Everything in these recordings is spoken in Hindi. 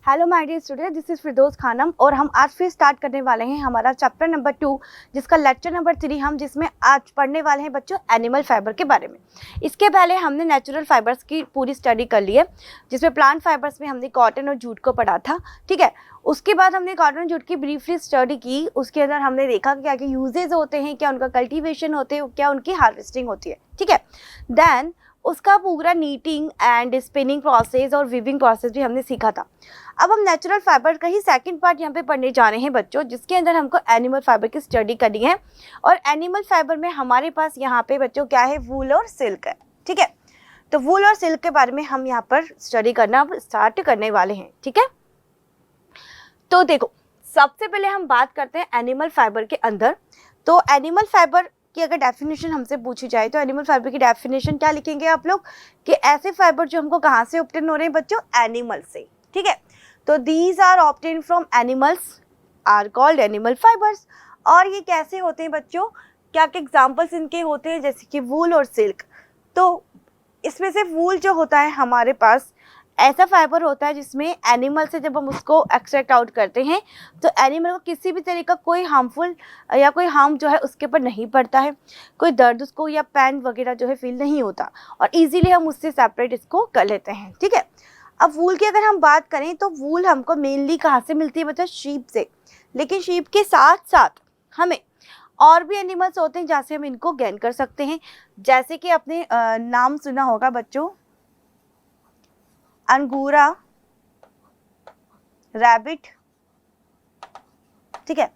Hello my dear student, this is Firdaus Khanam और हम आज फिर स्टार्ट करने वाले हैं हमारा चैप्टर नंबर 2 जिसका लेक्चर नंबर 3 हम जिसमें आज पढ़ने वाले हैं बच्चों एनिमल फाइबर के बारे में। इसके पहले हमने नेचुरल फाइबर्स की पूरी स्टडी कर ली है जिसमें प्लांट फाइबर्स में हमने कॉटन और जूट को पढ़ा था, ठीक है। उसके बाद हमने कॉटन और जूट की ब्रीफली स्टडी की। उसके अंदर हमने देखा क्या क्या यूजेज होते हैं, क्या उनका कल्टिवेशन होते हैं, क्या उनकी हार्वेस्टिंग होती है, ठीक है। देन उसका पूरा नीटिंग एंड स्पिनिंग प्रोसेस और वीविंग प्रोसेस भी हमने सीखा था। अब हम नेचुरल फाइबर का ही सेकंड पार्ट यहाँ पे पढ़ने जा रहे हैं बच्चों, जिसके अंदर हमको एनिमल फाइबर की स्टडी करनी है। और एनिमल फाइबर में हमारे पास यहाँ पे बच्चों क्या है, वूल और सिल्क है, ठीक है। तो वूल और सिल्क के बारे में हम यहाँ पर स्टडी करना स्टार्ट करने वाले हैं, ठीक है। तो देखो, सबसे पहले हम बात करते हैं एनिमल फाइबर के अंदर। तो एनिमल फाइबर की अगर डेफिनेशन हमसे पूछी जाए तो एनिमल फाइबर की डेफिनेशन क्या लिखेंगे आप लोग कि ऐसे फाइबर जो हमको कहाँ से ऑब्टेन हो रहे हैं बच्चों, एनिमल से, ठीक है। तो these are obtain from animals are called animal fibres. और ये कैसे होते हैं बच्चों, क्या क्या एग्जाम्पल्स इनके होते हैं, जैसे कि वूल और सिल्क। तो इसमें से वूल जो होता है हमारे पास ऐसा फाइबर होता है जिसमें एनिमल से जब हम उसको एक्सट्रैक्ट आउट करते हैं तो एनिमल को किसी भी तरह का कोई हार्मफुल या कोई हार्म जो है उसके ऊपर नहीं पड़ता है, कोई दर्द उसको या पेन वगैरह जो है फील नहीं होता और इजीली हम उससे सेपरेट इसको कर लेते हैं, ठीक है। अब वूल की अगर हम बात करें तो वूल हमको मेनली कहाँ से मिलती है बच्चा, शीप से। लेकिन शीप के साथ साथ हमें और भी एनिमल्स होते हैं जहाँ से हम इनको गेन कर सकते हैं, जैसे कि आपने नाम सुना होगा बच्चों, अंगूरा रैबिट, ठीक है।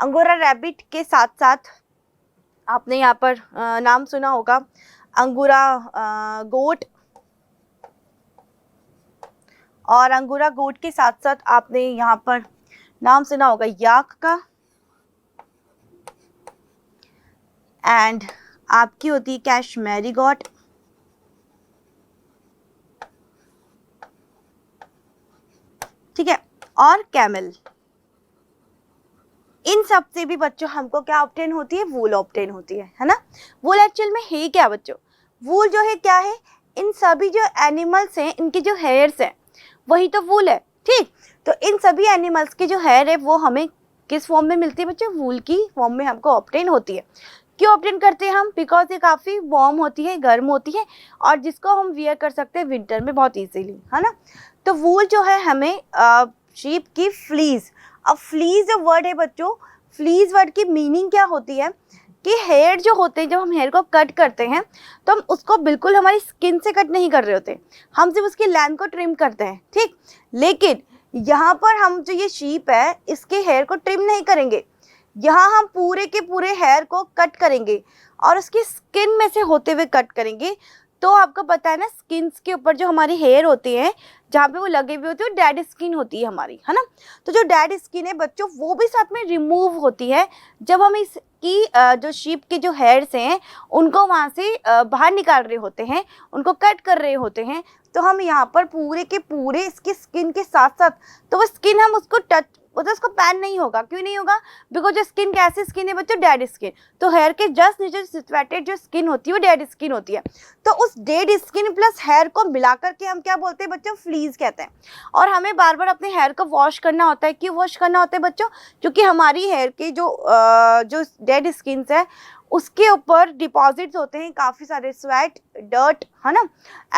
अंगूरा रैबिट के साथ साथ आपने यहाँ पर नाम सुना होगा अंगूरा गोट, और अंगूरा गोट के साथ साथ आपने यहाँ पर नाम सुना होगा याक का, एंड आपकी होती है कैशमेरी गॉट, ठीक है, और कैमल। इन सब से भी बच्चों हमको क्या ऑब्टेन होती है, वूल ऑब्टेन होती है ना। वूल एक्चुअल में है क्या बच्चों, वूल जो है क्या है, इन सभी जो एनिमल्स हैं इनके जो हेयर्स हैं वही तो वूल है, ठीक। तो इन सभी एनिमल्स की जो हेयर है वो हमें किस फॉर्म में मिलती है बच्चों, वूल की फॉर्म में हमको ऑब्टेन होती है। क्यों ऑब्टेन करते हैं हम, बिकॉज ये काफ़ी वार्म होती है, गर्म होती है और जिसको हम वियर कर सकते हैं विंटर में बहुत ईजीली, है ना। तो वूल जो है हमें शीप की फ्लीज। अब फ्लीज जो वर्ड है बच्चों, फ्लीज वर्ड की मीनिंग क्या होती है कि हेयर जो होते हैं, जब हम हेयर को कट करते हैं तो हम उसको बिल्कुल हमारी स्किन से कट नहीं कर रहे होते, हम सिर्फ उसकी लेंथ को ट्रिम करते हैं, ठीक। लेकिन यहाँ पर हम जो ये शीप है इसके हेयर को ट्रिम नहीं करेंगे, यहाँ हम पूरे के पूरे हेयर को कट करेंगे और उसकी स्किन में से होते हुए कट करेंगे। तो आपको पता है ना, स्किन के ऊपर जो हमारी हेयर होती है जहाँ पे वो लगे हुए होते हैं डेड स्किन होती है हमारी, है ना। तो जो डेड स्किन है बच्चों वो भी साथ में रिमूव होती है जब हम इसकी जो शीप के जो हेयर्स हैं उनको वहाँ से बाहर निकाल रहे होते हैं, उनको कट कर रहे होते हैं। तो हम यहाँ पर पूरे के पूरे इसकी स्किन के साथ साथ, तो वो स्किन हम उसको टच मतलब उसको पैन नहीं होगा, क्यों नहीं होगा, बिकॉज जो स्किन कैसी स्किन है बच्चों, डेड स्किन। तो हेयर के जस्ट नीचे सिचुएटेड जो स्किन होती है वो डेड स्किन होती है। तो उस डेड स्किन प्लस हेयर को मिला करके हम क्या बोलते हैं बच्चों, फ्लीज कहते हैं। और हमें बार बार अपने हेयर को वॉश करना होता है। क्यों वॉश करना होता है बच्चों, क्योंकि हमारी हेयर के जो डेड स्किन है उसके ऊपर डिपॉजिट्स होते हैं काफ़ी सारे स्वेट, डर्ट, है ना,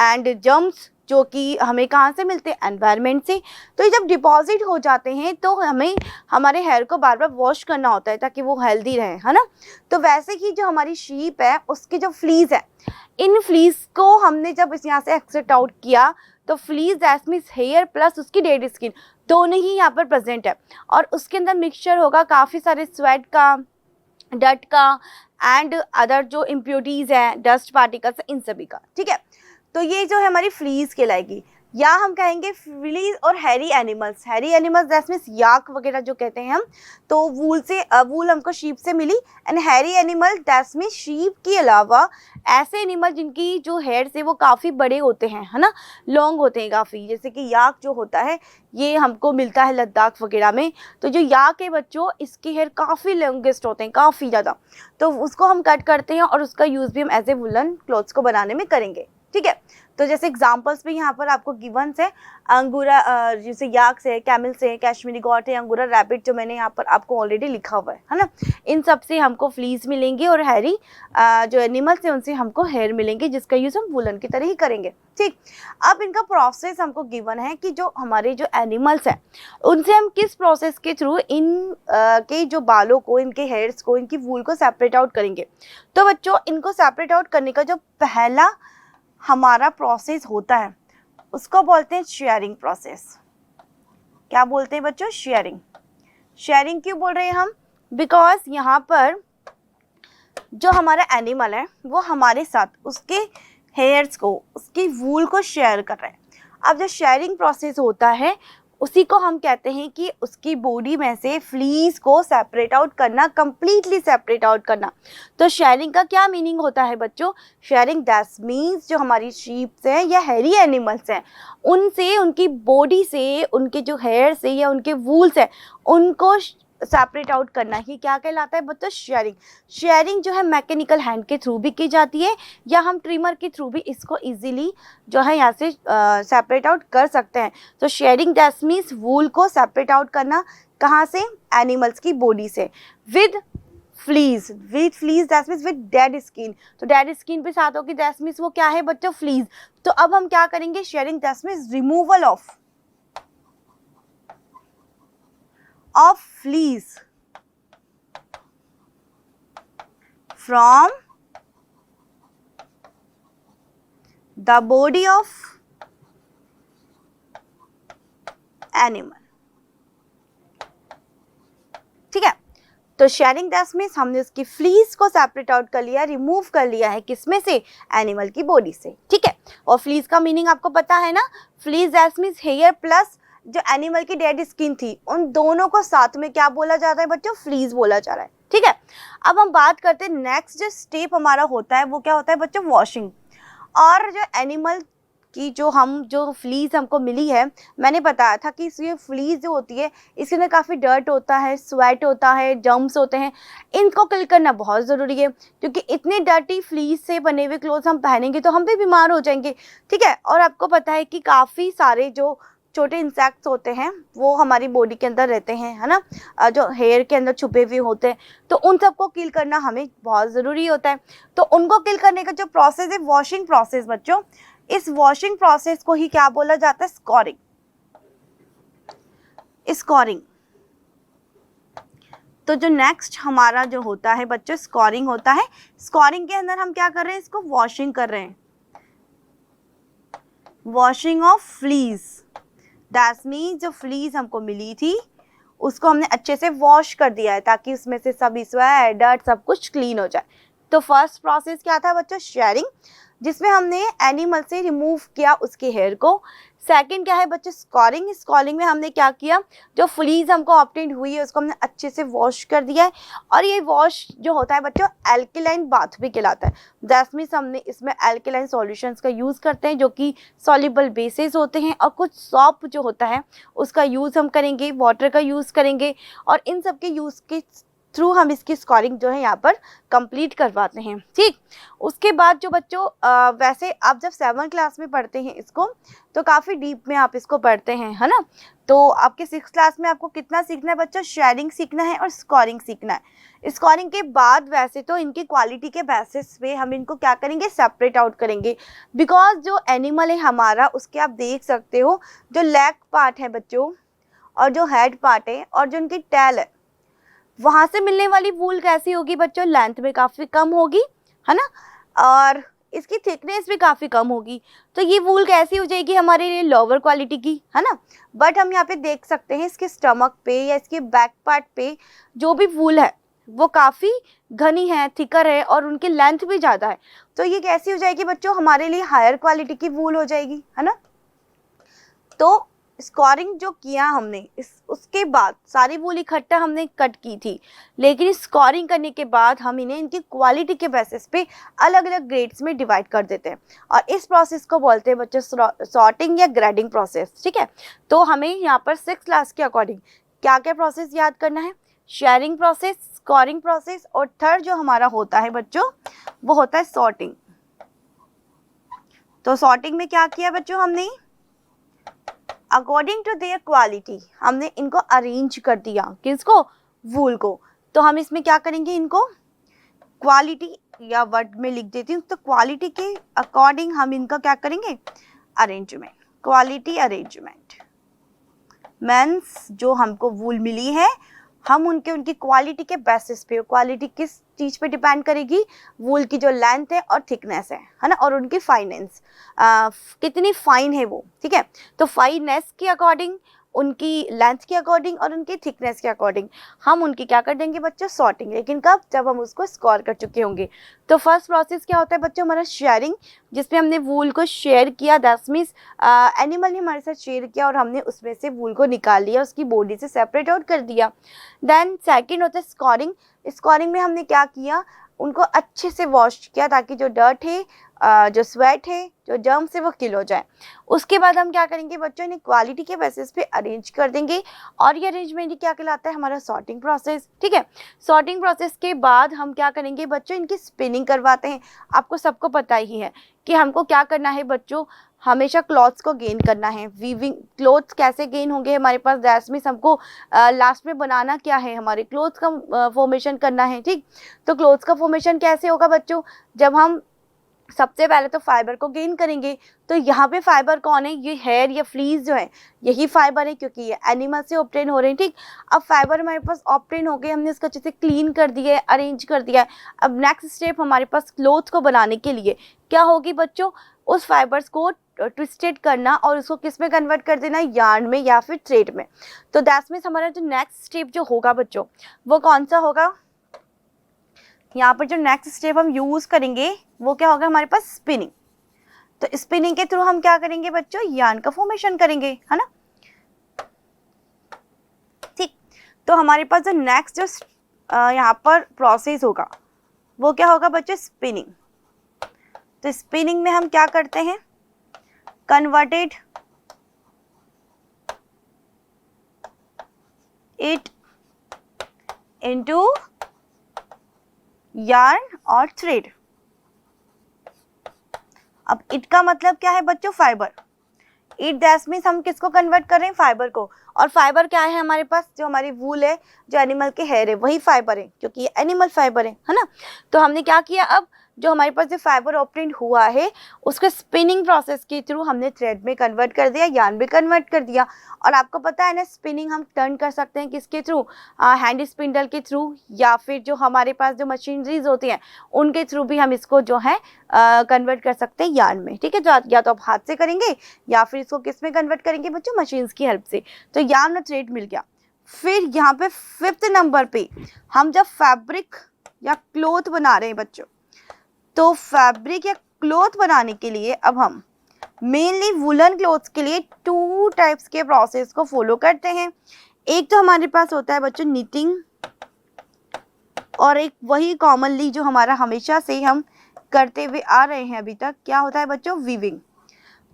एंड जर्म्स, जो कि हमें कहाँ से मिलते हैं, एनवायरनमेंट से। तो ये जब डिपॉजिट हो जाते हैं तो हमें हमारे हेयर को बार बार वॉश करना होता है ताकि वो हेल्दी रहे, है ना। तो वैसे ही जो हमारी शीप है उसकी जो फ्लीज है, इन फ्लीज को हमने जब इस यहाँ से एक्सट्रैक्ट आउट किया तो fleas that means here plus उसकी डेड स्किन दोनों ही यहाँ पर प्रेजेंट है। और उसके अंदर मिक्सचर होगा काफ़ी सारे स्वेट का, डट का एंड अदर जो इम्प्योरिटीज़ हैं, डस्ट पार्टिकल्स, इन सभी का, ठीक है। तो ये जो है हमारी फ्लीज कहलाएगी, या हम कहेंगे फ्लीज और hairy animals. Hairy animals that means yak वगैरह जो कहते हैं हम, तो वूल से वूल हमको शीप से मिली। And hairy animal that means sheep के अलावा ऐसे एनिमल जिनकी जो हेयर से वो काफ़ी बड़े होते हैं, है ना, लॉन्ग होते हैं काफ़ी, जैसे कि याक जो होता है ये हमको मिलता है लद्दाख वगैरह में। तो जो याक है बच्चों इसके हेयर काफ़ी लॉन्गेस्ट होते हैं, काफ़ी ज़्यादा। तो उसको हम कट करते हैं और उसका यूज़ भी हम एज ए वुलन क्लॉथ्स को बनाने में करेंगे, ठीक है। तो जैसे एग्जांपल्स भी यहाँ पर आपको गिवंस है, अंगूरा जैसे याक से, कैमल से, कश्मीरी गॉट है, अंगूरा रैबिट जो मैंने यहाँ पर आपको ऑलरेडी लिखा हुआ है ना। इन सब से हमको फ्लीज मिलेंगे और हैरी जो एनिमल्स है उनसे हमको हेयर मिलेंगे, जिसका यूज हम वुलन की तरह ही करेंगे। ठीक, अब इनका प्रोसेस हमको गिवन है कि जो हमारे जो एनिमल्स हैं उनसे हम किस प्रोसेस के थ्रू इन के जो बालों को, इनके हेयर्स को, इनकी वूल को सेपरेट आउट करेंगे। तो बच्चों इनको सेपरेट आउट करने का जो पहला हमारा प्रोसेस होता है उसको बोलते हैं शेयरिंग प्रोसेस। क्या बोलते हैं बच्चों? शेयरिंग। शेयरिंग क्यों बोल रहे हैं हम? बिकॉज यहाँ पर जो हमारा एनिमल है वो हमारे साथ उसके हेयर्स को, उसकी वूल को शेयर कर रहा है। अब जो शेयरिंग प्रोसेस होता है उसी को हम कहते हैं कि उसकी बॉडी में से फ्लीज को सेपरेट आउट करना, कंप्लीटली सेपरेट आउट करना। तो शेयरिंग का क्या मीनिंग होता है बच्चों? शेयरिंग दैट मीन्स जो हमारी शीप्स हैं या हेयरी एनिमल्स हैं उनसे, उनकी बॉडी से, उनके जो हेयर से या उनके वूल्स हैं उनको सेपरेट आउट करना ही क्या कहलाता है बच्चों? शेयरिंग। शेयरिंग जो है मैकेनिकल हैंड के थ्रू भी की जाती है या हम ट्रिमर के थ्रू भी इसको इजीली जो है यहाँ से सेपरेट आउट कर सकते हैं। तो शेयरिंग दैट मीन्स वूल को सेपरेट आउट करना, कहाँ से? एनिमल्स की बॉडी से, with fleas. With fleas that means with dead skin. तो डेड स्किन पे साथ होगी दैट मीन्स वो क्या है बच्चों? फ्लीज। तो अब हम क्या करेंगे? Sharing that means removal of fleas from the body of animal। ठीक है, तो शेयरिंग दैट मीन्स हमने उसकी फ्लीज को सेपरेट आउट कर लिया, रिमूव कर लिया है, किसमें से? एनिमल की बॉडी से। ठीक है, और फ्लीज का मीनिंग आपको पता है ना? Fleas that means here plus जो एनिमल की डेड स्किन थी, उन दोनों को साथ में क्या बोला जा रहा है बच्चों? फ्लीज बोला जा रहा है। ठीक है, अब हम बात करते हैं नेक्स्ट जो स्टेप हमारा होता है वो क्या होता है बच्चों? वॉशिंग। और जो एनिमल की जो फ्लीज हमको मिली है, मैंने बताया था कि ये फ्लीज जो होती है इसके अंदर काफ़ी डर्ट होता है, स्वेट होता है, जर्म्स होते हैं। इनको किल करना बहुत ज़रूरी है क्योंकि इतने डर्टी फ्लीज से बने हुए क्लोथ्स हम पहनेंगे तो हम भी बीमार हो जाएंगे। ठीक है, और आपको पता है कि काफ़ी सारे जो छोटे इंसेक्ट्स होते हैं वो हमारी बॉडी के अंदर रहते हैं, है ना, जो हेयर के अंदर छुपे हुए होते हैं, तो उन सबको किल करना हमें बहुत ज़रूरी होता है। तो उनको किल करने का जो प्रोसेस है वॉशिंग प्रोसेस बच्चों, इस वॉशिंग प्रोसेस को ही क्या बोला जाता है? स्कोरिंग। स्कोरिंग। तो जो नेक्स्ट हमारा जो होता है बच्चों स्कोरिंग होता है। स्कोरिंग के अंदर हम क्या कर रहे हैं? इसको वॉशिंग कर रहे हैं, washing of fleas. That means जो फ्लीज हमको मिली थी उसको हमने अच्छे से वॉश कर दिया है ताकि उसमें से सभी स्वेट, डर्ट सब कुछ क्लीन हो जाए। तो फर्स्ट प्रोसेस क्या था बच्चों? शेयरिंग, जिसमें हमने एनिमल से रिमूव किया उसके हेयर को। सेकंड क्या है बच्चों? स्कोरिंग। स्कोरिंग में हमने क्या किया? जो फ्लीज हमको ऑब्टेन हुई है उसको हमने अच्छे से वॉश कर दिया है। और ये वॉश जो होता है बच्चों एल्केलाइन बाथ भी कहलाता है। दैट मीन्स हमने इसमें एल्केलाइन सॉल्यूशंस का यूज़ करते हैं जो कि सॉल्युबल बेसिस होते हैं, और कुछ सॉप जो होता है उसका यूज़ हम करेंगे, वाटर का यूज़ करेंगे, और इन सब के यूज़ के थ्रू हम इसकी स्कोरिंग जो है यहाँ पर कंप्लीट करवाते हैं। ठीक, उसके बाद जो बच्चों वैसे आप जब 7th क्लास में पढ़ते हैं इसको तो काफ़ी डीप में आप इसको पढ़ते हैं, है ना। तो आपके 6th क्लास में आपको कितना सीखना है बच्चों? शेयरिंग सीखना है और स्कोरिंग सीखना है। स्कोरिंग के बाद वैसे तो इनकी क्वालिटी के बेसिस पे हम इनको क्या करेंगे? सेपरेट आउट करेंगे। बिकॉज जो एनिमल है हमारा उसके आप देख सकते हो जो लेग पार्ट है बच्चों, और जो हेड पार्ट है, और जो उनकी टेल है, वहाँ से मिलने वाली वूल कैसी होगी बच्चों? लेंथ में काफ़ी कम होगी, है ना, और इसकी थिकनेस भी काफ़ी कम होगी। तो ये वूल कैसी हो जाएगी? हमारे लिए लोअर क्वालिटी की, है ना। बट हम यहाँ पे देख सकते हैं इसके स्टमक पे या इसके बैक पार्ट पे जो भी वूल है वो काफ़ी घनी है, थिकर है, और उनकी लेंथ भी ज़्यादा है। तो ये कैसी हो जाएगी बच्चों? हमारे लिए हायर क्वालिटी की वूल हो जाएगी, है ना। तो स्कोरिंग जो किया हमने उसके बाद सारी वूल इकट्ठा हमने कट की थी, लेकिन स्कोरिंग करने के बाद हम इन्हें इनकी क्वालिटी के बेसिस पे अलग अलग ग्रेड्स में डिवाइड कर देते हैं, और इस प्रोसेस को बोलते हैं बच्चों सॉर्टिंग या ग्रेडिंग प्रोसेस। ठीक है, तो हमें यहाँ पर 6th क्लास के अकॉर्डिंग क्या क्या प्रोसेस याद करना है? शेयरिंग प्रोसेस, स्कोरिंग प्रोसेस, और थर्ड जो हमारा होता है बच्चों वो होता है सॉर्टिंग। तो सॉर्टिंग में क्या किया बच्चों हमने, अकॉर्डिंग टू देयर क्वालिटी हमने इनको अरेंज कर दिया, किसको, वूल को। तो हम इसमें क्या करेंगे, इनको क्वालिटी या वर्ड में लिख देती हूँ, तो क्वालिटी के अकॉर्डिंग हम इनका क्या करेंगे, अरेंजमेंट, क्वालिटी अरेंजमेंट मीन्स जो हमको वूल मिली है हम उनकी क्वालिटी के बेसिस पे, क्वालिटी किस चीज़ पे डिपेंड करेगी, वूल की जो लेंथ है और थिकनेस है ना, और उनकी फाइनेंस कितनी फाइन है वो, ठीक है। तो फाइनेस के अकॉर्डिंग, उनकी लेंथ के अकॉर्डिंग और उनकी थिकनेस के अकॉर्डिंग हम उनकी क्या कर देंगे बच्चों, सॉर्टिंग। लेकिन कब, जब हम उसको स्कोर कर चुके होंगे। तो फर्स्ट प्रोसेस क्या होता है बच्चों, हमारा शेयरिंग, जिसमें हमने वूल को शेयर किया, दैट मीन्स एनिमल ने हमारे साथ शेयर किया और हमने उसमें से वूल को निकाल लिया, उसकी बॉडी से सेपरेट आउट कर दिया। देन सेकेंड होता है स्कोरिंग। स्कोरिंग में हमने क्या किया, उनको अच्छे से वॉश किया ताकि जो डर्ट है, जो स्वेट है, जो जर्म्स है वो किल हो जाए। उसके बाद हम क्या करेंगे बच्चों, इन्हें क्वालिटी के बेसिस पे अरेंज कर देंगे और ये अरेंजमेंट ही क्या कहलाता है, हमारा सॉर्टिंग प्रोसेस, ठीक है। सॉर्टिंग प्रोसेस के बाद हम क्या करेंगे बच्चों, इनकी स्पिनिंग करवाते हैं। आपको सबको पता ही है कि हमको क्या करना है बच्चों, हमेशा क्लॉथ्स को गेन करना है। वीविंग क्लोथ्स कैसे गेन होंगे हमारे पास, दैट मीन्स हमको लास्ट में बनाना क्या है, हमारे क्लोथ्स का फॉर्मेशन करना है, ठीक। तो क्लोथ्स का फॉर्मेशन कैसे होगा बच्चों, जब हम सबसे पहले तो फाइबर को गेन करेंगे। तो यहाँ पे फाइबर कौन है, ये हेयर या फ्लीज जो है यही फाइबर है, क्योंकि ये एनिमल से ऑब्टेन हो रहे हैं, ठीक। अब फाइबर हमारे पास ऑब्टेन हो गए, हमने इसको अच्छे से क्लीन कर दिया है, अरेंज कर दिया है। अब नेक्स्ट स्टेप हमारे पास क्लोथ को बनाने के लिए क्या होगी बच्चों, उस फाइबर्स को ट्विस्टेड करना और उसको किस में कन्वर्ट कर देना, यार्न में या फिर थ्रेड में। तो दैट मीन्स हमारा जो नेक्स्ट स्टेप जो होगा बच्चों, वो कौन सा होगा, यहाँ पर जो नेक्स्ट स्टेप हम यूज़ करेंगे वो क्या होगा हमारे पास, स्पिनिंग। तो स्पिनिंग के थ्रू हम क्या करेंगे बच्चों, यार्न का फॉर्मेशन करेंगे, है ना, ठीक। तो हमारे पास जो नेक्स्ट जो यहाँ पर प्रोसेस होगा वो क्या होगा बच्चों, स्पिनिंग। तो स्पिनिंग में हम क्या करते हैं, कन्वर्टेड इट इनटू यार्न और थ्रेड। अब इट का मतलब क्या है बच्चों, फाइबर। इट दैट मीन्स हम किसको कन्वर्ट कर रहे हैं, फाइबर को। और फाइबर क्या है हमारे पास, जो हमारी वूल है, जो एनिमल के हेयर है, वही फाइबर है, क्योंकि ये एनिमल फाइबर है ना। तो हमने क्या किया, अब जो हमारे पास जो फाइबर ऑब्टेन हुआ है उसको स्पिनिंग प्रोसेस के थ्रू हमने थ्रेड में कन्वर्ट कर दिया, यार्न में कन्वर्ट कर दिया। और आपको पता है ना, स्पिनिंग हम टर्न कर सकते हैं किसके थ्रू, हैंड स्पिंडल के थ्रू, या फिर जो हमारे पास जो मशीनरीज होती हैं उनके थ्रू भी हम इसको जो है कन्वर्ट कर सकते हैं यार्न में, ठीक है। जो या तो आप हाथ से करेंगे या फिर इसको किस में कन्वर्ट करेंगे बच्चों, मशीन्स की हेल्प से। तो यार्न और थ्रेड मिल गया। फिर यहाँ पे 5th नंबर पे हम जब फैब्रिक या क्लोथ बना रहे हैं बच्चों, तो फैब्रिक या क्लोथ बनाने के लिए अब हम मेनली वुलन क्लोथ्स के लिए 2 टाइप्स के प्रोसेस को फॉलो करते हैं। एक तो हमारे पास होता है बच्चों निटिंग, और एक वही कॉमनली जो हमारा हमेशा से हम करते हुए आ रहे हैं अभी तक, क्या होता है बच्चों, वीविंग।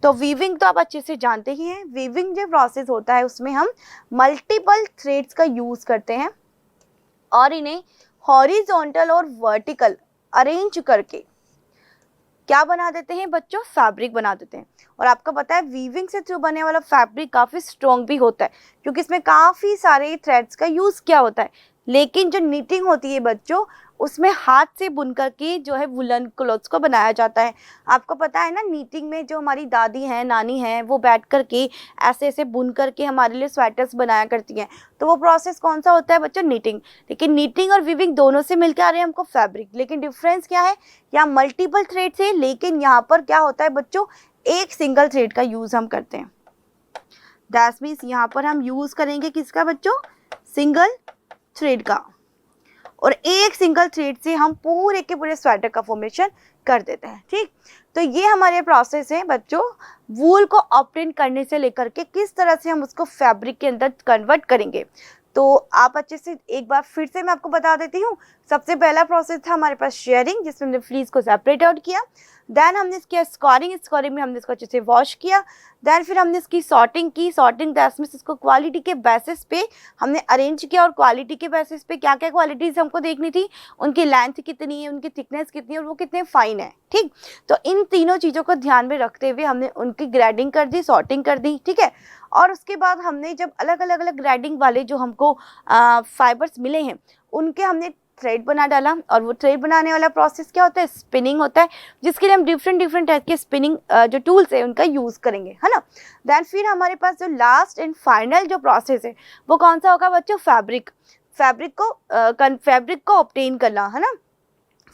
तो वीविंग तो आप अच्छे से जानते ही हैं। वीविंग जो प्रोसेस होता है उसमें हम मल्टीपल थ्रेड्स का यूज़ करते हैं और इन्हें हॉरिजॉन्टल और वर्टिकल अरेंज करके क्या बना देते हैं बच्चों, फैब्रिक बना देते हैं। और आपको पता है वीविंग से थ्रू बनने वाला फैब्रिक काफ़ी स्ट्रॉन्ग भी होता है, क्योंकि इसमें काफ़ी सारे थ्रेड्स का यूज़ किया होता है। लेकिन जो नीटिंग होती है बच्चों, उसमें हाथ से बुन करके जो है वुलन क्लॉथ्स को बनाया जाता है। आपको पता है ना, नीटिंग में जो हमारी दादी हैं, नानी हैं, वो बैठ करके ऐसे ऐसे बुन करके हमारे लिए स्वेटर्स बनाया करती हैं। तो वो प्रोसेस कौन सा होता है बच्चों, नीटिंग। लेकिन नीटिंग और वीविंग दोनों से मिलकर आ रहे हैं हमको फैब्रिक। लेकिन डिफरेंस क्या है, यहाँ मल्टीपल थ्रेड्स है, लेकिन यहाँ पर क्या होता है बच्चों, एक सिंगल थ्रेड का यूज़ हम करते हैं। दैट मीन्स यहाँ पर हम यूज़ करेंगे किसका बच्चों, सिंगल थ्रेड का। और एक सिंगल थ्रेड से हम पूरे के पूरे स्वेटर का फॉर्मेशन कर देते हैं, ठीक। तो ये हमारे प्रोसेस है बच्चों, वूल को ऑब्टेन करने से लेकर के किस तरह से हम उसको फैब्रिक के अंदर कन्वर्ट करेंगे। तो आप अच्छे से एक बार फिर से मैं आपको बता देती हूँ। सबसे पहला प्रोसेस था हमारे पास शेयरिंग, जिसमें हमने फ्लीस को सेपरेट आउट किया। देन हमने इसकी स्कोरिंग में हमने इसको अच्छे से वॉश किया। देन फिर हमने इसकी सॉर्टिंग की। सॉर्टिंग दैट मींस इसको क्वालिटी के बेसिस पे हमने अरेंज किया, और क्वालिटी के बेसिस पे क्या क्या क्वालिटीज़ हमको देखनी थी, उनकी लेंथ कितनी है, उनकी थिकनेस कितनी है, और वो कितने फाइन है। ठीक, तो इन तीनों चीज़ों को ध्यान में रखते हुए हमने उनकी ग्रेडिंग कर दी, सॉर्टिंग कर दी। ठीक है, और उसके बाद हमने जब अलग अलग ग्रेडिंग वाले जो हमको फाइबर्स मिले हैं, उनके हमने थ्रेड बना डाला। और वो थ्रेड बनाने वाला प्रोसेस क्या होता है, स्पिनिंग होता है, जिसके लिए हम डिफरेंट टाइप के स्पिनिंग जो टूल्स है उनका यूज़ करेंगे, है ना। देन फिर हमारे पास जो लास्ट एंड फाइनल जो प्रोसेस है वो कौन सा होगा बच्चों, फैब्रिक को ऑब्टेन करना, है ना।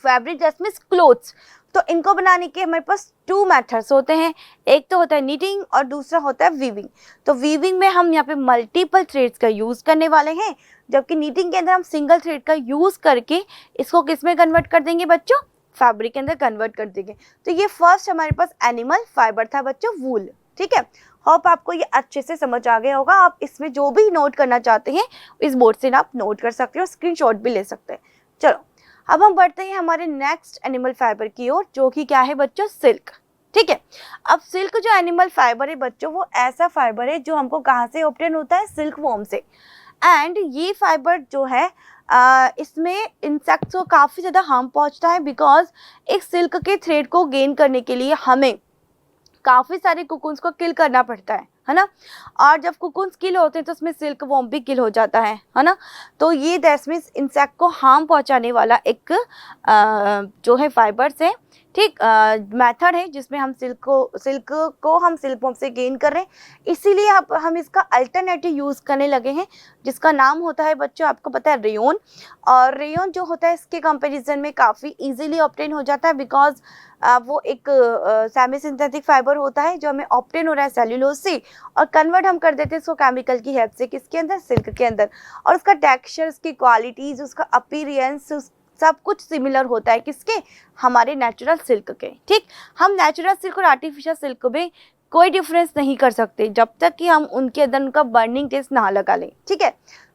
Fabric just means clothes. तो इनको बनाने के हमारे पास 2 मेथड्स होते हैं, एक तो होता है नीटिंग और दूसरा होता है वीविंग। तो वीविंग में हम यहाँ पे मल्टीपल थ्रेड्स का यूज़ करने वाले हैं, जबकि नीटिंग के अंदर हम सिंगल थ्रेड का यूज़ करके इसको किस में कन्वर्ट कर देंगे बच्चों, फैब्रिक के अंदर कन्वर्ट कर देंगे। तो ये फर्स्ट हमारे पास एनिमल फाइबर था बच्चों, वूल। ठीक है, होप आपको ये अच्छे से समझ आ गया होगा। आप इसमें जो भी नोट करना चाहते हैं इस बोर्ड से आप नोट कर सकते हो, स्क्रीनशॉट भी ले सकते हैं। चलो अब हम बढ़ते हैं हमारे नेक्स्ट एनिमल फाइबर की ओर, जो कि क्या है बच्चों, सिल्क। ठीक है, अब सिल्क जो एनिमल फाइबर है बच्चों, वो ऐसा फाइबर है जो हमको कहाँ से ऑब्टेन होता है, सिल्क वॉर्म से। एंड ये फाइबर जो है इसमें इंसेक्ट्स को काफ़ी ज़्यादा हार्म पहुंचता है, बिकॉज एक सिल्क के थ्रेड को गेन करने के लिए हमें काफ़ी सारे कुकुन्स को किल करना पड़ता है ना। और जब कुकुन्स किल होते हैं तो उसमें सिल्क वॉर्म भी किल हो जाता है ना। तो ये दैट मीन्स इंसेक्ट को हार्म पहुंचाने वाला एक जो है फाइबर्स है, ठीक, मेथड है, जिसमें हम सिल्क को हम सिल्क वॉर्म से गेन कर रहे हैं। इसीलिए अब हम इसका अल्टरनेटिव यूज़ करने लगे हैं, जिसका नाम होता है बच्चों, आपको पता है, रेयोन। और रेयोन जो होता है इसके कंपैरिजन में काफ़ी इजीली ऑब्टेन हो जाता है, बिकॉज वो एक सेमी सिंथेटिक फाइबर होता है जो हमें ऑब्टेन हो रहा है सेल्यूलोज से, और कन्वर्ट हम कर देते हैं इसको केमिकल की हेल्प से, किसके अंदर, सिल्क के अंदर। और उसका टेक्सचर, उसकी क्वालिटीज़, उसका अपीयरेंस, सब कुछ सिमिलर होता है किसके, हमारे नेचुरल सिल्क के। ठीक, हम नेचुरल सिल्क और आर्टिफिशियल सिल्क में कोई डिफरेंस नहीं कर सकते जब तक कि हम उनके अंदर उनका बर्निंग टेस्ट ना लगा लें। ठीक है,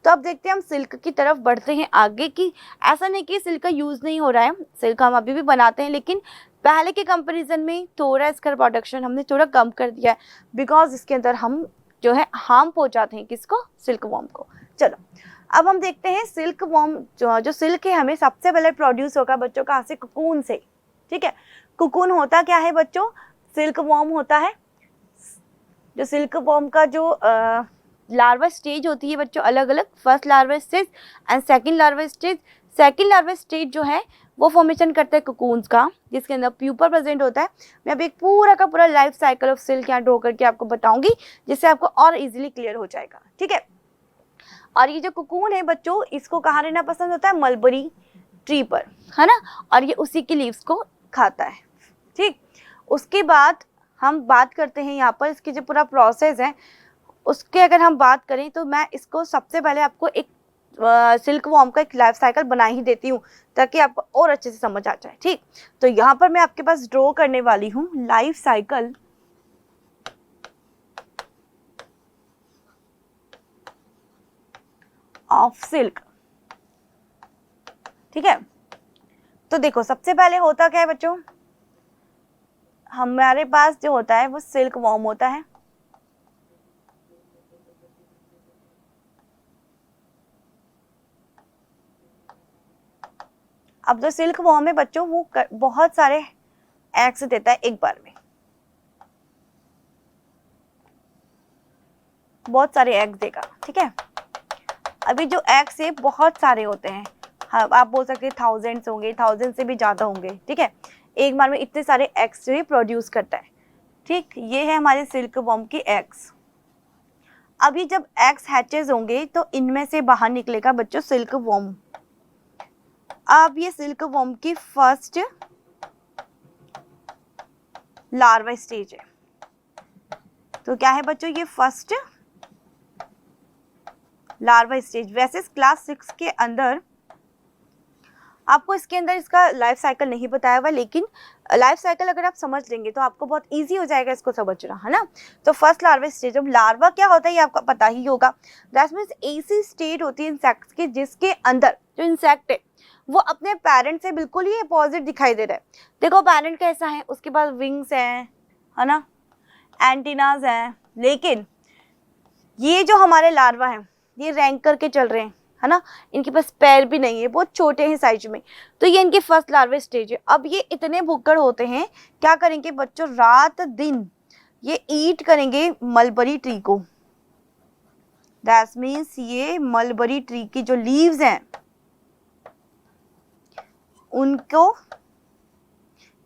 तो अब देखते हैं हम सिल्क की तरफ बढ़ते हैं आगे। की ऐसा नहीं कि सिल्क का यूज़ नहीं हो रहा है, सिल्क हम अभी भी बनाते हैं, लेकिन पहले के कंपैरिजन में थोड़ा इसका प्रोडक्शन हमने थोड़ा कम कर दिया है, बिकॉज इसके अंदर हम जो है हार्म पहुँचाते हैं किसको, सिल्क वॉर्म को। चलो अब हम देखते हैं सिल्क वॉर्म जो सिल्क है हमें सबसे पहले प्रोड्यूस होगा बच्चों कहाँ से, कुकून से। ठीक है, कुकून होता क्या है बच्चों, सिल्क वॉर्म होता है। जो सिल्क वॉर्म का जो लार्वा स्टेज होती है बच्चों, अलग अलग, first larva stage and second larva stage. Second larva stage जो है वो फॉर्मेशन करता है कुकून्स का, जिसके अंदर प्यूपर प्रेजेंट होता है। मैं अभी एक पूरा का पूरा लाइफ साइकिल ऑफ सिल्क यहाँ ड्रॉ करके आपको बताऊंगी, जिससे आपको और इजीली क्लियर हो जाएगा। ठीक है, और ये जो कुकून है बच्चों, इसको कहाँ रहना पसंद होता है, मलबरी ट्री पर, है ना, और ये उसी की लीव्स को खाता है। ठीक, उसके बाद हम बात करते हैं यहाँ पर इसकी जो पूरा प्रोसेस है उसके, अगर हम बात करें तो मैं इसको सबसे पहले आपको एक सिल्क वॉर्म का एक लाइफ साइकिल बना ही देती हूँ, ताकि आपको और अच्छे से समझ आ जाए। ठीक, तो यहाँ पर मैं आपके पास ड्रॉ करने वाली हूँ लाइफ साइकिल ऑफ सिल्क। ठीक है, तो देखो सबसे पहले होता क्या है बच्चों, हमारे पास जो होता है वो सिल्क वॉर्म होता है। अब जो सिल्क वॉर्म है बच्चों, वो बहुत सारे एग्स देता है एक बार में, बहुत सारे एग्स देगा। ठीक है, अभी जो एग्स है बहुत सारे होते हैं, हाँ, आप बोल सकते हैं थाउजेंड्स होंगे, थाउजेंड से भी ज़्यादा होंगे। ठीक है, एक बार में इतने सारे एग्स जो है प्रोड्यूस करता है। ठीक, ये है हमारे सिल्क वॉर्म की एग्स। अभी जब एग्स हैचेज होंगे तो इनमें से बाहर निकलेगा बच्चों सिल्क वॉर्म। अब ये सिल्क वॉर्म की फर्स्ट लार्वा स्टेज है। तो क्या है बच्चों, ये फर्स्ट लार्वा स्टेज। वैसे क्लास 6 के अंदर आपको इसके अंदर इसका लाइफ साइकिल नहीं बताया हुआ, लेकिन लाइफ साइकिल अगर आप समझ लेंगे तो आपको बहुत इजी हो जाएगा इसको समझना, है ना। तो फर्स्ट लार्वा स्टेज, अब लार्वा क्या होता है ये आपको पता ही होगा। दैट मीन्स ऐसी स्टेट होती है इंसेक्ट्स की जिसके अंदर जो इंसेक्ट है वो अपने पेरेंट से बिल्कुल ही अपोजिट दिखाई दे रहा है। देखो पेरेंट कैसा है, उसके पास विंग्स हैं, है ना, एंटीनाज हैं, लेकिन ये जो हमारे लार्वा हैं ये रैंक करके चल रहे हैं, है ना, इनके पास पैर भी नहीं है, बहुत छोटे हैं साइज में। तो ये इनकी फर्स्ट लार्वा स्टेज है। अब ये इतने भुक्कड़ होते हैं, क्या करेंगे बच्चों, रात दिन ये ईट करेंगे मलबरी ट्री को। दैट मीन्स ये मलबरी ट्री की जो लीव्स हैं उनको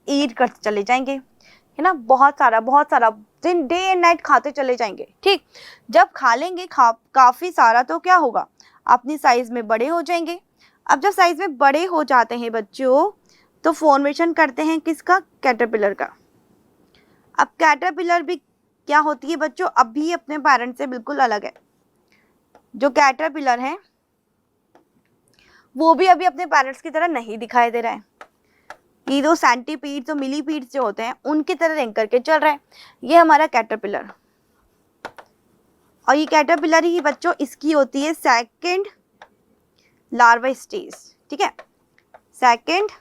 ईट करते चले जाएंगे, है ना, बहुत सारा दिन डे एंड नाइट खाते चले जाएंगे। ठीक, जब खा लेंगे काफी सारा तो क्या होगा, अपनी साइज में बड़े हो जाएंगे। अब जब साइज में बड़े हो जाते हैं बच्चों तो फॉर्मेशन करते हैं किसका, कैटरपिलर का। अब कैटरपिलर भी क्या होती है बच्चों, अब भी अपने पेरेंट से बिल्कुल अलग है। जो कैटरपिलर है वो भी अभी अपने पेरेंट्स की तरह नहीं दिखाई दे रहा है। ये जो सेंटीपीड्स और मिलीपीड्स जो होते हैं उनकी तरह रैंक करके चल रहा है। ये हमारा कैटरपिलर, और ये कैटरपिलर ही बच्चों इसकी होती है सेकंड लार्वा स्टेज। ठीक है, सेकंड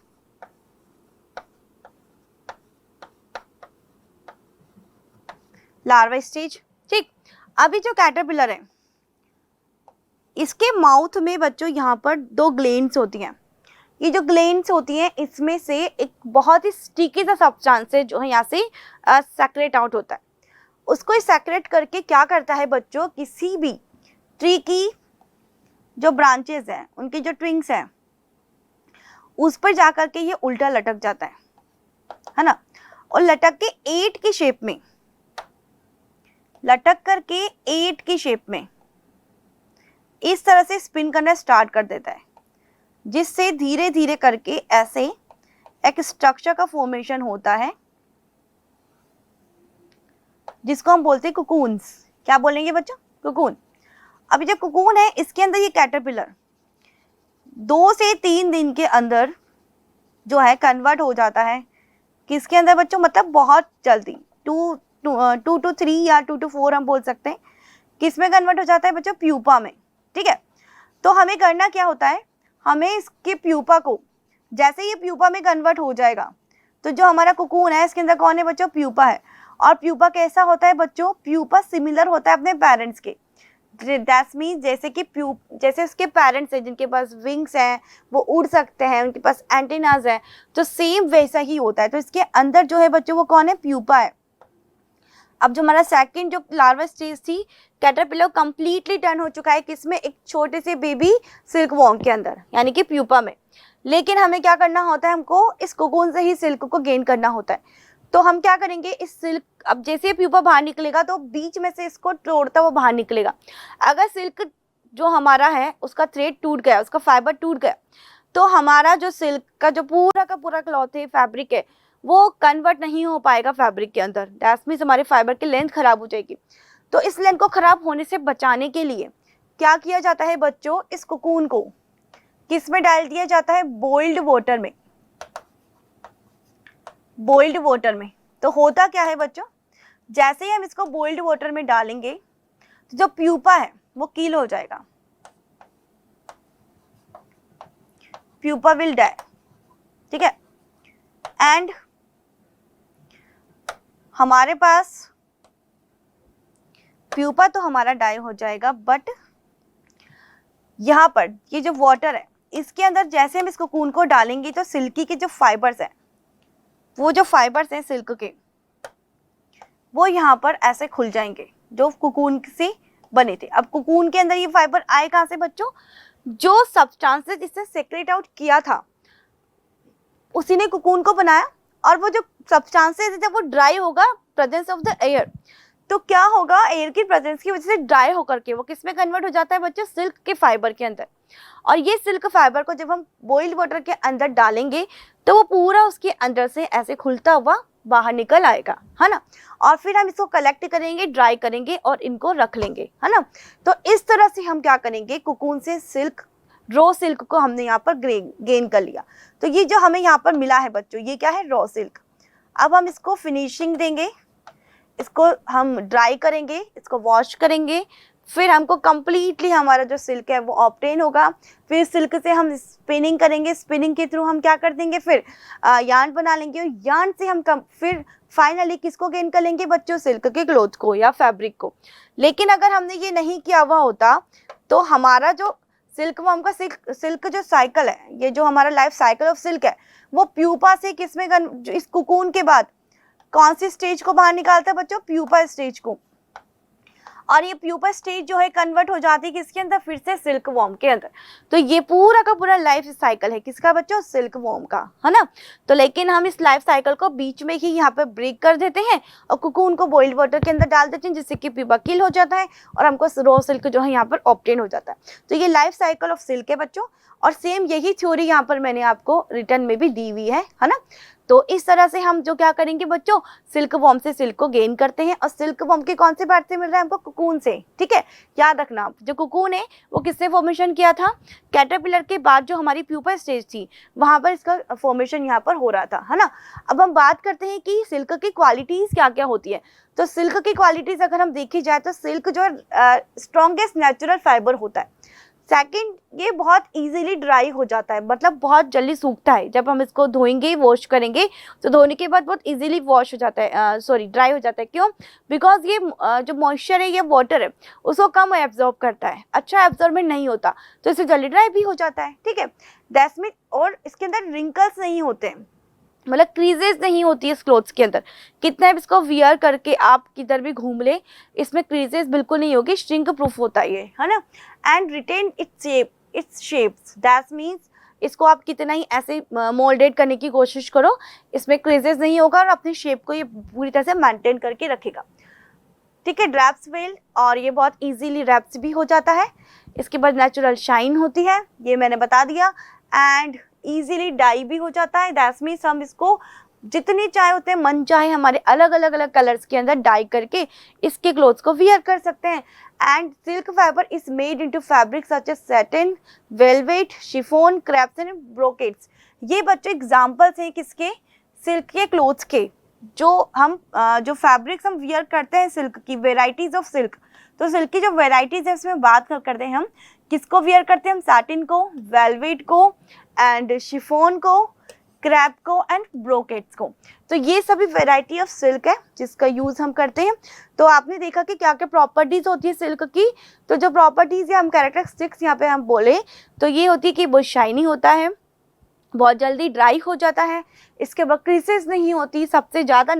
लार्वा स्टेज। ठीक, अभी जो कैटरपिलर है इसके माउथ में बच्चों यहाँ पर 2 ग्लैंड्स होती हैं। ये जो ग्लैंड्स होती हैं इसमें से एक बहुत ही स्टिकी सा सब्सटेंस है जो है यहाँ से सेक्रेट आउट होता है। उसको सेक्रेट करके क्या करता है बच्चों, किसी भी ट्री की जो ब्रांचेस हैं उनकी जो ट्विंग्स हैं उस पर जा कर के ये उल्टा लटक जाता है ना, और लटक के 8 की शेप में, लटक करके 8 की शेप में इस तरह से स्पिन करना स्टार्ट कर देता है, जिससे धीरे धीरे करके ऐसे एक स्ट्रक्चर का फॉर्मेशन होता है जिसको हम बोलते हैं कुकून्स। क्या बोलेंगे बच्चों, कुकून। अभी जो कुकून है इसके अंदर ये कैटरपिलर 2 से 3 दिन के अंदर जो है कन्वर्ट हो जाता है किसके अंदर बच्चों, मतलब बहुत जल्दी 2 to 3 या 2 to 4 हम बोल सकते हैं। किस में कन्वर्ट हो जाता है बच्चों, प्यूपा में। ठीक है, तो हमें करना क्या होता है, हमें इसके प्यूपा को, जैसे ये प्यूपा में कन्वर्ट हो जाएगा तो जो हमारा कुकून है इसके अंदर कौन है बच्चों, प्यूपा है। और प्यूपा कैसा होता है बच्चों, प्यूपा सिमिलर होता है अपने पेरेंट्स के। दैट मीन्स जैसे उसके पेरेंट्स हैं जिनके पास विंग्स हैं, वो उड़ सकते हैं, उनके पास एंटीनाज है, तो सेम वैसा ही होता है। तो इसके अंदर जो है बच्चों वो कौन है, प्यूपा है। अब जो हमारा सेकंड जो लार्वा स्टेज थी, कैटरपिलर कंप्लीटली टर्न हो चुका है किसमें, एक छोटे से बेबी सिल्क वॉर्म के अंदर, यानी कि प्यूपा में। लेकिन हमें क्या करना होता है, हमको इस कोकून से ही सिल्क को गेन करना होता है। तो हम क्या करेंगे, इस सिल्क, अब जैसे प्यूपा बाहर निकलेगा तो बीच में से इसको तोड़ता हुआ बाहर निकलेगा। अगर सिल्क जो हमारा है उसका थ्रेड टूट गया, उसका फाइबर टूट गया, तो हमारा जो सिल्क का जो पूरा का पूरा क्लॉथ है, फैब्रिक है, वो कन्वर्ट नहीं हो पाएगा फैब्रिक के अंदर। दैट मीन्स हमारे फाइबर की लेंथ खराब हो जाएगी। तो इस लेंथ को खराब होने से बचाने के लिए क्या किया जाता है बच्चों, इस कोकून को किस में डाल दिया जाता है, बॉइल्ड वाटर में। बॉइल्ड वाटर में तो होता क्या है बच्चों, जैसे ही हम इसको बॉइल्ड वाटर में डालेंगे तो जो प्यूपा है वो किल हो जाएगा, प्यूपा विल डाई। ठीक है, एंड हमारे पास प्यूपा तो हमारा डाई हो जाएगा, बट यहाँ पर ये जो वाटर है इसके अंदर जैसे हम इस कोकून को डालेंगे तो सिल्की के जो फाइबर्स हैं, वो जो फाइबर्स हैं सिल्क के, वो यहाँ पर ऐसे खुल जाएंगे जो कोकून से बने थे। अब कोकून के अंदर ये फाइबर आए कहाँ से बच्चों, जो सब्सटेंसेस जिससे सेक्रेट आउट किया था उसी ने कोकून को बनाया, और वो जो सब्सटेंसेस है जब वो ड्राई होगा प्रेजेंस ऑफ द एयर, तो क्या होगा, एयर की प्रेजेंस की वजह से ड्राई होकर के वो किस में कन्वर्ट हो जाता है बच्चों, सिल्क के फाइबर के अंदर। और ये सिल्क फाइबर को जब हम बॉइल्ड वाटर के अंदर डालेंगे तो वो पूरा उसके अंदर से ऐसे खुलता हुआ बाहर निकल आएगा, है ना। और फिर हम इसको कलेक्ट करेंगे, ड्राई करेंगे और इनको रख लेंगे, है ना। तो इस तरह से हम क्या करेंगे, कोकून से सिल्क, रॉ सिल्क को हमने यहाँ पर गेन कर लिया। तो ये जो हमें यहाँ पर मिला है बच्चों, ये क्या है, रॉ सिल्क। अब हम इसको फिनिशिंग देंगे, इसको हम ड्राई करेंगे, इसको वॉश करेंगे, फिर हमको कम्प्लीटली हमारा जो सिल्क है वो ऑब्टेन होगा। फिर सिल्क से हम स्पिनिंग करेंगे, स्पिनिंग के थ्रू हम क्या कर देंगे, फिर यार्न बना लेंगे, और यार्न से हम फिर फाइनली किसको गेन कर लेंगे बच्चों, सिल्क के क्लोथ को या फैब्रिक को। लेकिन अगर हमने ये नहीं किया हुआ होता तो हमारा जो सिल्क वर्म का सिल्क जो साइकिल है, ये जो हमारा लाइफ साइकिल ऑफ सिल्क है, वो प्यूपा से किसमें जो इस कुकून के बाद कौन सी स्टेज को बाहर निकालता है बच्चों, प्यूपा स्टेज को। और ये प्यूपा स्टेज जो है कन्वर्ट हो जाती है किसके अंदर, फिर से सिल्क वॉर्म के अंदर। तो ये पूरा का पूरा लाइफ साइकिल है किसका बच्चों, सिल्क वॉर्म का, है ना। तो लेकिन हम इस लाइफ साइकिल को बीच में ही यहाँ पे ब्रेक कर देते हैं और कुकून को बॉइल्ड वाटर के अंदर डाल देते हैं, जिससे कि प्यूपा किल हो जाता है और हमको रॉ सिल्क जो है यहाँ पर ऑब्टेन हो जाता है। तो ये लाइफ साइकिल ऑफ सिल्क है बच्चों, और सेम यही थ्योरी यहाँ पर मैंने आपको रिटर्न में भी दी हुई है ना। तो इस तरह से हम जो क्या करेंगे बच्चों, सिल्क वॉर्म से सिल्क को गेन करते हैं, और सिल्क वॉर्म के कौन से पार्ट से मिल रहा है हमको, कुकून से। ठीक है, याद रखना जो कुकून है वो किससे फॉर्मेशन किया था, कैटरपिलर के बाद जो हमारी प्यूपा स्टेज थी वहां पर इसका फॉर्मेशन यहाँ पर हो रहा था, है ना। अब हम बात करते हैं कि सिल्क की क्वालिटीज क्या क्या होती है। तो सिल्क की क्वालिटीज अगर हम देखी जाए तो सिल्क जो है स्ट्रॉन्गेस्ट नेचुरल फाइबर होता है। सेकंड, ये बहुत इजीली ड्राई हो जाता है, मतलब बहुत जल्दी सूखता है। जब हम इसको धोएंगे, वॉश करेंगे, तो धोने के बाद बहुत इजीली वॉश हो जाता है, ड्राई हो जाता है। क्यों, बिकॉज ये जो मॉइस्चर है, ये वाटर है, उसको कम एब्जॉर्ब करता है, अच्छा एब्जॉर्बमेंट नहीं होता, तो इसे जल्दी ड्राई भी हो जाता है। ठीक है, दैट्स मीन, और इसके अंदर रिंकल्स नहीं होते हैं, मतलब क्रीजेस नहीं होती है इस क्लोथ्स के अंदर। कितना भी इसको वियर करके आप किधर भी घूम ले, इसमें क्रीजेस बिल्कुल नहीं होगी, श्रिंक प्रूफ होता है ये, है ना। And retain its shapes, that means इसको आप कितना ही ऐसे मोल्डेड करने की कोशिश करो, इसमें क्रीजेस नहीं होगा और अपनी शेप को ये पूरी तरह से मेंटेन करके रखेगा। ठीक है, ड्रैप्स वेल, और ये बहुत इजीली रैप्स भी हो जाता है। इसके बाद नेचुरल शाइन होती है, ये मैंने बता दिया। एंड इजीली डाई भी हो जाता है, दैट्स मीन्स हम इसको जितनी चाहे उतने मन चाहे हमारे अलग अलग कलर्स के अंदर डाई करके इसके क्लोथ्स को वियर कर सकते हैं। And silk fibre is made into fabric such as satin, velvet, chiffon, crepes and brocades. ये बच्चे एग्जांपल्स हैं किसके, सिल्क के क्लोथ्स के। जो फैब्रिक्स हम वियर करते हैं सिल्क की, वेराइटीज ऑफ सिल्क, तो सिल्क की जो वेराइटीज है उसमें बात करते हैं हम किसको वियर करते हैं, हम सैटिन को, वेलवेट को, एंड शिफॉन को, क्रैप को एंड ब्रोकेट्स को। तो ये सभी वेराइटी ऑफ सिल्क है जिसका यूज हम करते हैं। तो आपने देखा कि क्या क्या प्रॉपर्टीज होती है सिल्क की। तो जो प्रॉपर्टीज या हम कैरेक्टरिस्टिक्स यहाँ पे हम बोले तो ये होती है कि बहुत शाइनी होता है, बहुत जल्दी ड्राई हो जाता है, इसके बाद क्रीसेस नहीं होती, सबसे ज़्यादा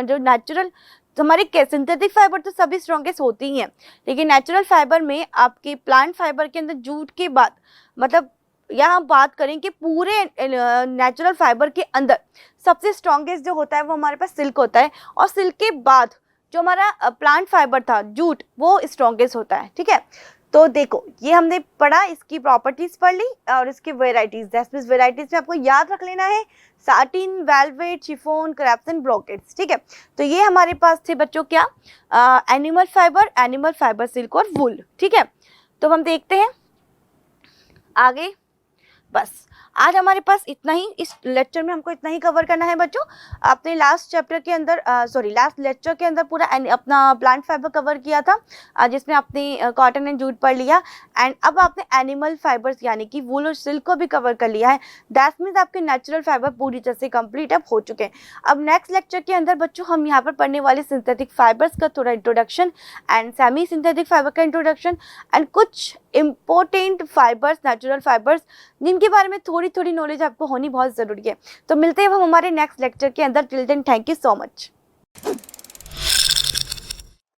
जो नेचुरल, तो हमारे सिंथेटिक फाइबर तो सभी स्ट्रॉन्गेस्ट होती ही हैं, लेकिन नेचुरल फाइबर में आपके प्लांट फाइबर के अंदर जूट के बाद, मतलब यहाँ हम बात करें कि पूरे नेचुरल फाइबर के अंदर सबसे स्ट्रॉन्गेस्ट जो होता है वो हमारे पास सिल्क होता है, और सिल्क के बाद जो हमारा प्लांट फाइबर था जूट, वो स्ट्रॉन्गेस्ट होता है। ठीक है, तो देखो ये हमने पढ़ा, इसकी प्रॉपर्टीज पढ़ ली और इसकी वेराइटीज, वेराइटीज में आपको याद रख लेना है satin, velvet, chiffon, crepes and brocades. ठीक है, तो ये हमारे पास थे बच्चों क्या, एनिमल फाइबर सिल्क और वुल। ठीक है, तो हम देखते हैं आगे। बस आज हमारे पास इतना ही, इस लेक्चर में हमको इतना ही कवर करना है बच्चों। आपने लास्ट चैप्टर के अंदर लास्ट लेक्चर के अंदर पूरा अपना प्लांट फाइबर कवर किया था, जिसमें आपने कॉटन एंड जूट पढ़ लिया, एंड अब आपने एनिमल फाइबर्स यानी कि वूल और सिल्क को भी कवर कर लिया है। दैट मीन्स आपके नेचुरल फाइबर पूरी तरह से कंप्लीट अब हो चुके हैं। अब नेक्स्ट लेक्चर के अंदर बच्चों हम यहाँ पर पढ़ने वाले सिंथेटिक फाइबर्स का थोड़ा introduction and semi synthetic fibre का इंट्रोडक्शन एंड कुछ इम्पोर्टेंट फाइबर्स, नेचुरल फाइबर्स, जिनके बारे में थोड़ी नॉलेज आपको होनी बहुत ज़रूरी है। तो मिलते हैं हम हमारे नेक्स्ट लेक्चर के अंदर। Till then thank you so much.